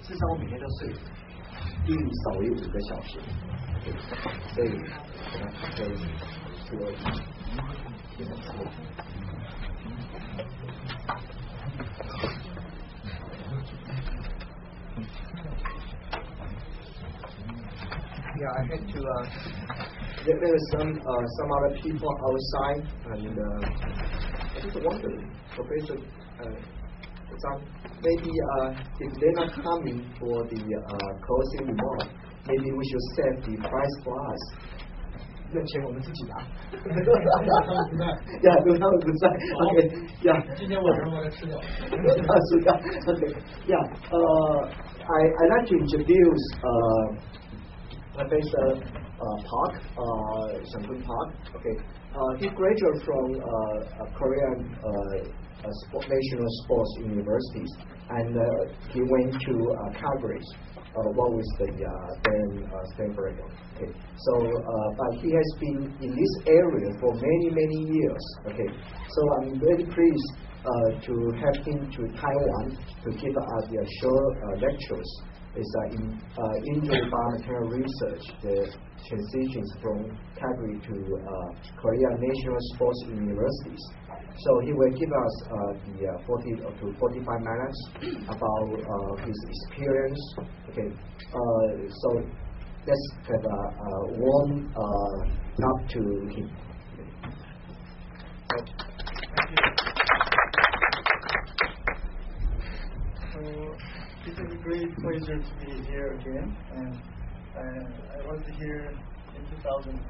事实上我每天都睡低于少于5个小时，所以这个也很错。Yeah, I had to. There were some other people outside, and I just wondered, Professor, maybe if they're not coming for the closing remark, maybe we should set the price for us. 那钱我们自己拿。呀，对他们不在。OK， 呀。今天晚上我来吃掉。是的。OK， yeah. I like to introduce Professor Park, Kyoon Park. Okay, he graduated from Korean national sports universities, and he went to Calgary. What was the then Stanford? Okay, so but he has been in this area for many years. Okay, so I'm very pleased to have him to Taiwan to give us the short lectures. Is in injury biomechanical research, the transitions from Calgary to Korean national sports universities. So he will give us the 40 to 45 minutes about his experience. Okay, so let's have a warm up to him. Thank you. So it's a great pleasure to be here again, and I was here in 2007,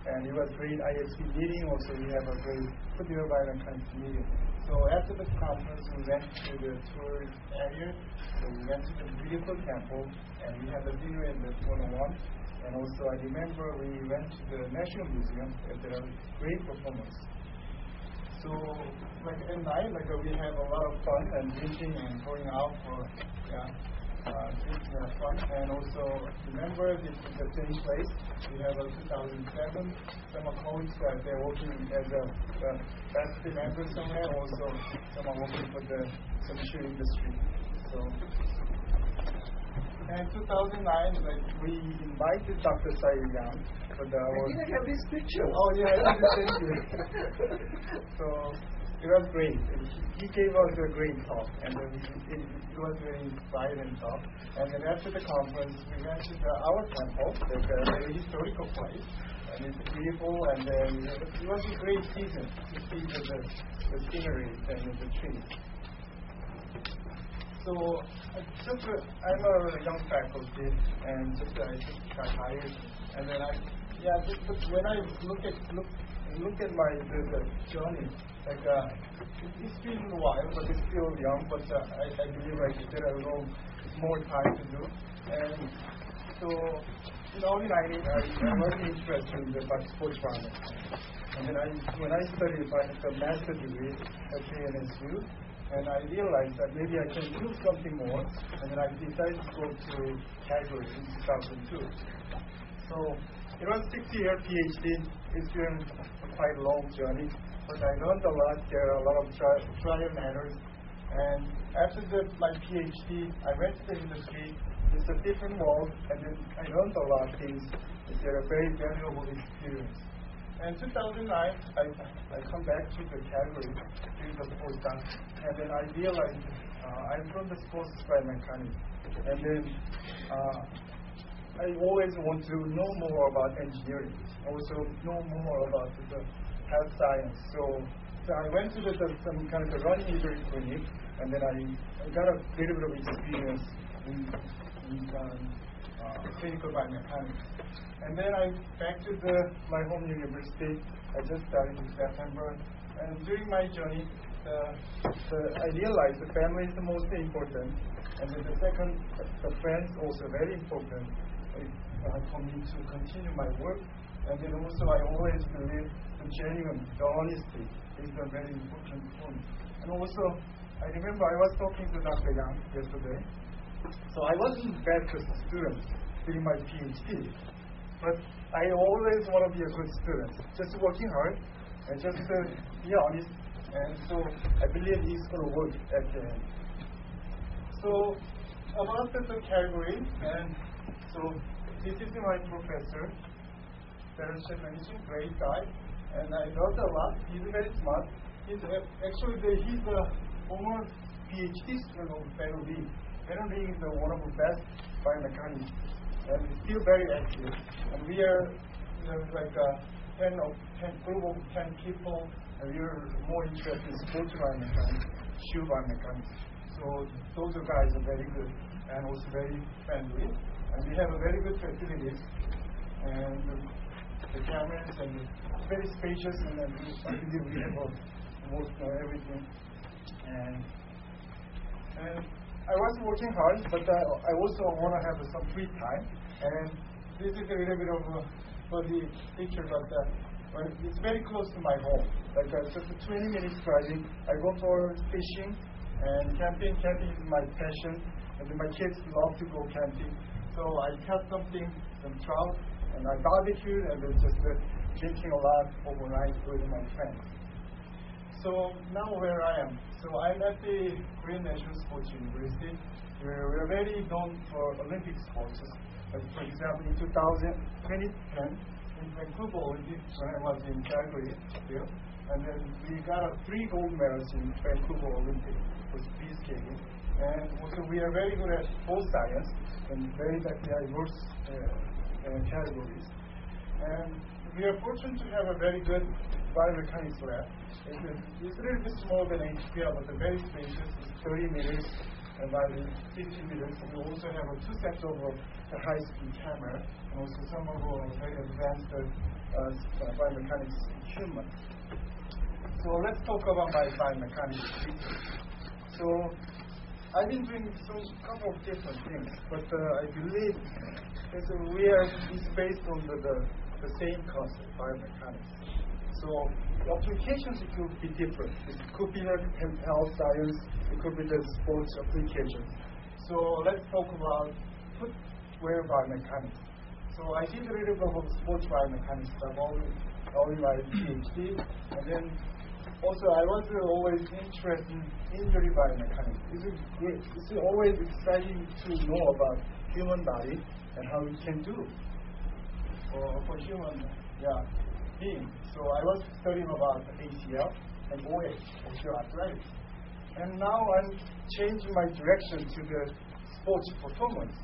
and it was a great ISP meeting. Also, we have a great footwear biomechanics meeting. So after the conference, we went to the tourist area. So we went to the beautiful temple, and we had a dinner in the 101. And also, I remember we went to the National Museum, and there was great performance. So, like at night, we have a lot of fun and drinking and going out for drinking and fun. And also, remember this is the same place. We have a 2007. Some of colleagues that they're working as a faculty member somewhere. Also, some are working for the solution industry. So, in 2009, we invited Dr. Sai Yang for the. I didn't have this picture. Oh yeah, I didn't you. So it was great. He gave us a great talk, and it was very inspiring talk. And then after the conference, we went to our temple. It's a very historical place, and it's beautiful. And then it was a great season to see the scenery and the trees. So I'm a young faculty, and I just got hired, and then when I look at my the journey, it's been a while, but it's still young. But I believe there are a little more time to do, and so in early 90s I was interested in the sports biomechanics, and then when I studied the master's degree at KNSU. And I realized that maybe I can do something more, and then I decided to go to Calgary in 2002. So it was 6-year PhD. It's been a quite long journey, but I learned a lot. There are a lot of trial and errors. And after my PhD, I went to the industry. It's a different world, and then I learned a lot of things. They're a very valuable experience. In 2009, I come back to the Calgary doing the postdoc, and then I realized I'm from the sports biomechanics, and then I always want to know more about engineering, also know more about the health science. So I went to some kind of a running injury clinic, and then I got a little bit of experience in clinical biomechanics. And then I back to my home university. I just started in September. And during my journey, I realized the family is the most important. And then the second, the friends also very important for me to continue my work. And then also I always believe the genuine, the honesty is a very important point. And also, I remember I was talking to Dr. Yang yesterday. So I wasn't bad student during my PhD. But I always want to be a good student, just working hard and just be honest. And so I believe it's going to work at the end. So about the category, and so this is my professor. He's a great guy, and I learned a lot. He's very smart. He's he's the former PhD student of Benno Lee. Benno Lee is one of the best biomechanics, and he's still very active. And we are like 10 group of 10 people, and we are more interested in sports biomechanics, shoe biomechanics. So those guys are very good and also very friendly, and we have a very good facilities and the cameras and it's very spacious, and then I believe we have almost everything. And I was working hard, but I also want to have some free time. And this is a little bit of a funny picture, but it's very close to my home. Like just 20 minutes driving. I go for fishing and camping. Camping is my passion, and my kids love to go camping. So I caught some trout, and I barbecued, and then just drinking a lot overnight with my friends. So now where I am. So I'm at the Korean National Sports University. We're very known for Olympic sports. Like for example, in 2010 in Vancouver Olympics, when I was in Calgary still, and then we got 3 gold medals in Vancouver Olympics for speed skating. And also we are very good at sports science and very diverse categories. And we are fortunate to have a very good biomechanics lab. It's a little bit smaller than HPL, but very spacious. It's 30 meters and by 50 meters. We also have 2 sets of the high-speed camera, and also some of our very advanced biomechanics equipment. So let's talk about my biomechanics. So I've been doing some couple of different things, but I believe it's based on the same concept, biomechanics. So the applications could be different. It could be like health science, it could be the sports application. So let's talk about footwear biomechanics. So I did a little bit of sports biomechanics stuff all in my PhD, and then also I was always interested in injury biomechanics. It's always exciting to know about human body and how it can do for human being. So I was studying about ACL and OA, osteoarthritis. And now I'm changing my direction to the sports performance.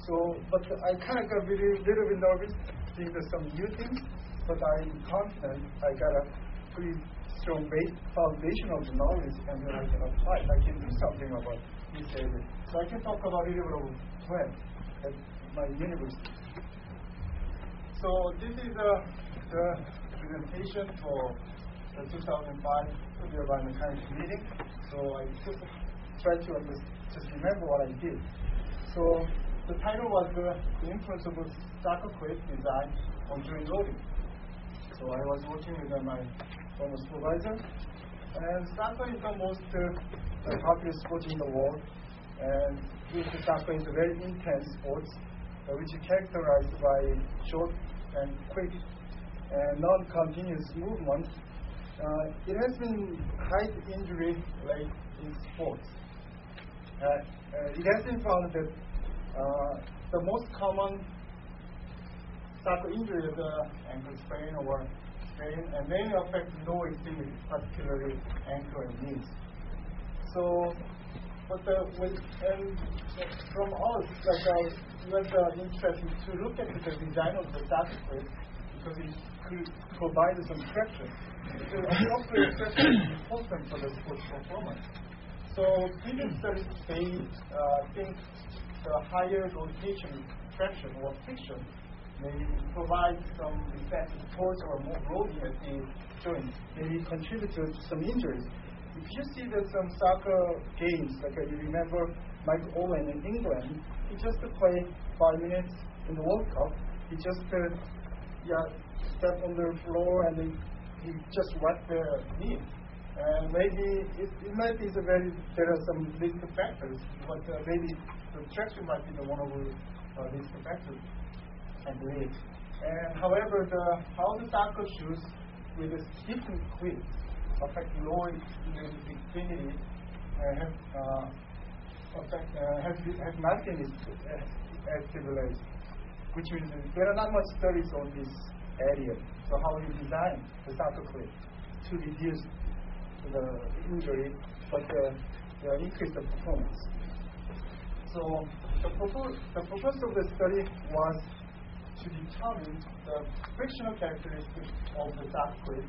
So, but I kind of got a little bit nervous seeing there's some new things, but I'm confident I got a pretty strong foundation of the knowledge, and then I can apply. I can do something about this area. So I can talk about a little bit of plan at my university. So this is the presentation for the 2005 Footwear Biomechanics meeting. So I just tried to just remember what I did. So the title was the influence of soccer clip design on joint loading. So I was working with my former supervisor, and soccer is the most popular sport in the world. And soccer is a very intense sport, which is characterized by short and quick and non-continuous movement. It has been high injury rate in sports. It has been found that the most common soccer injury is ankle sprain or sprain, and mainly affect lower extremities, particularly ankle and knees. So, from us, it was interesting to look at the design of the soccer clip, because it could provide some traction. Because also traction is important for the sports performance. So previous studies think the higher rotation traction or friction may provide some effective force or more loading at the joint, maybe contribute to some injuries. If you see that some soccer games, like you remember Mike Owen in England, he just played 5 minutes in the World Cup. He just stepped on the floor and then he just whacked the knee. And maybe it might be there are some risk factors, but maybe the traction might be one of the risk factors, I believe. And however, how the soccer shoes with a different clip affect lower extremity has not been stabilized, which means there are not much studies on this area. So how you design the soccer clip to reduce the injury, but increase the performance. So the purpose of the study was to determine the frictional characteristics of the soccer clip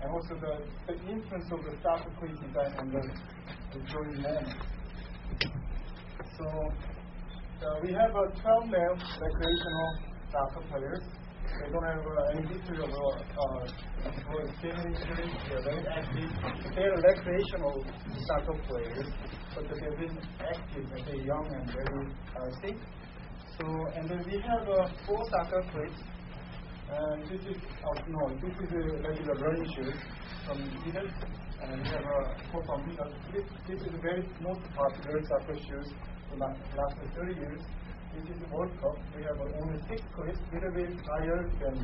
and also the influence of the soccer clip design on the joint moment. So we have 12 male recreational soccer players. They don't have any history of skin injury. They're very active. They're recreational soccer players, but they've been active as they're young and very healthy. So, and then we have 4 soccer plates. This is regular running shoes from Adidas. And we have 4 from Adidas. This is a very most popular soccer shoes for the last 30 years. This is the World Cup. We have only 6 clips, a little bit higher than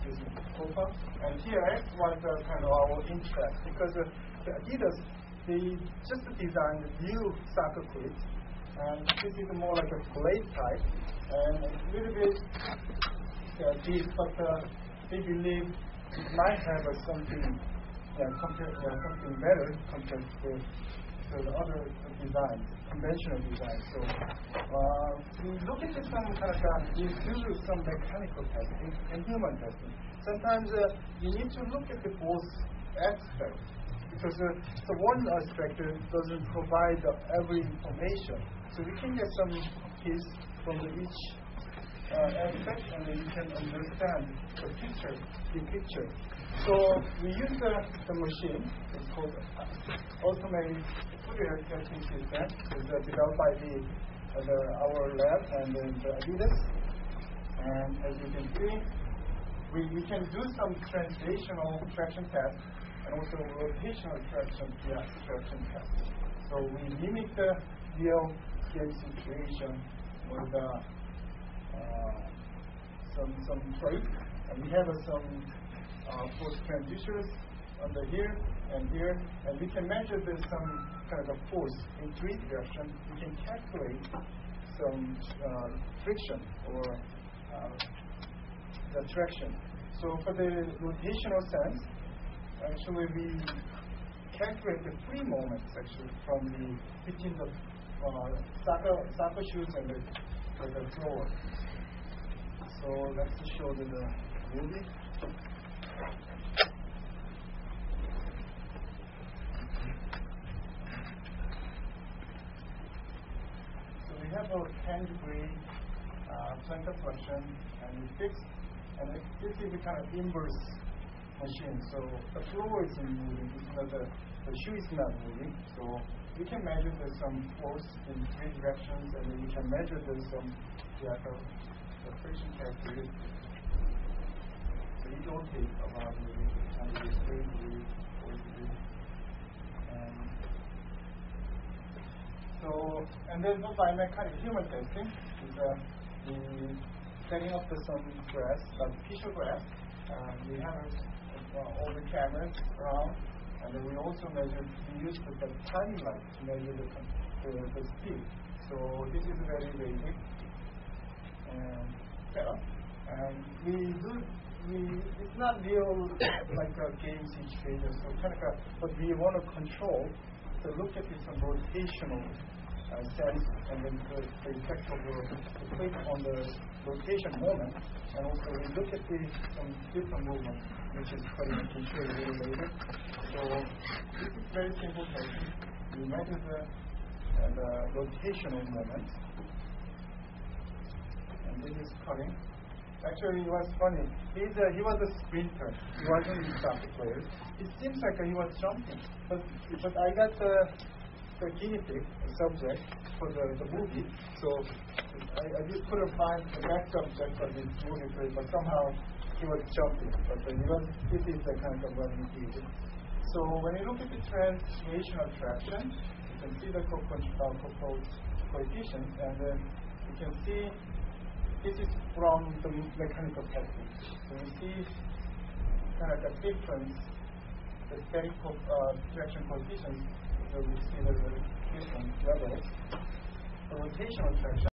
this Prof. And TRX was kind of our interest because the Adidas, they just designed new soccer clips. And this is more like a blade type and a little bit deep, but they believe it might have something something better compared to the other designs, conventional designs. So we look at some we do some mechanical testing and human testing. Sometimes you need to look at both aspects because the one aspect doesn't provide every information. So we can get some piece from each aspect, and then you can understand the picture. So we use the machine. It's called automated Fourier testing system. It's developed by our lab and then the Adidas. And as you can see, we can do some translational traction tests and also rotational traction tests. So we mimic the real game situation with some plates, and we have some force transducers under here, and we can measure some kind of force in 3 directions. We can calculate some friction or the traction. So for the rotational sense, actually we calculate the free moments actually from between the soccer shoes and the floor. So let's show the movie. So we have a 10-degree plantar flexion and we fix, and this is a kind of inverse machine. So the floor is moving, the shoe is not moving. So we can measure some force in 3 directions, and then we can measure the friction characteristics. So you rotate about 100 degrees, 40 degrees. And then for biomechanical human testing is the setting up some grass, like tissue grass. We have all the cameras around, and then we also use the timing light to measure the speed. So this is very basic setup, and it's not real like a game situation. So but we want to control. So look at this rotational sense, and then the effect of the plate on the rotation moment, and also we look at some different movements, which is quite can show you a little later. So this is very simple technique. We measure the rotational moment, and this is cutting. Actually, it was funny. He was a sprinter. He wasn't a soccer player. It seems like he was jumping, but I got the guinea pig subject for the movie. So I just couldn't find the back subject for this movie, but somehow he was jumping. But this is the kind of what he did. So when you look at the translational traction, you can see the coefficient, and then you can see this is from the mechanical testing. So you see kind of the difference, the static traction coefficient. So we see the different levels. The rotational traction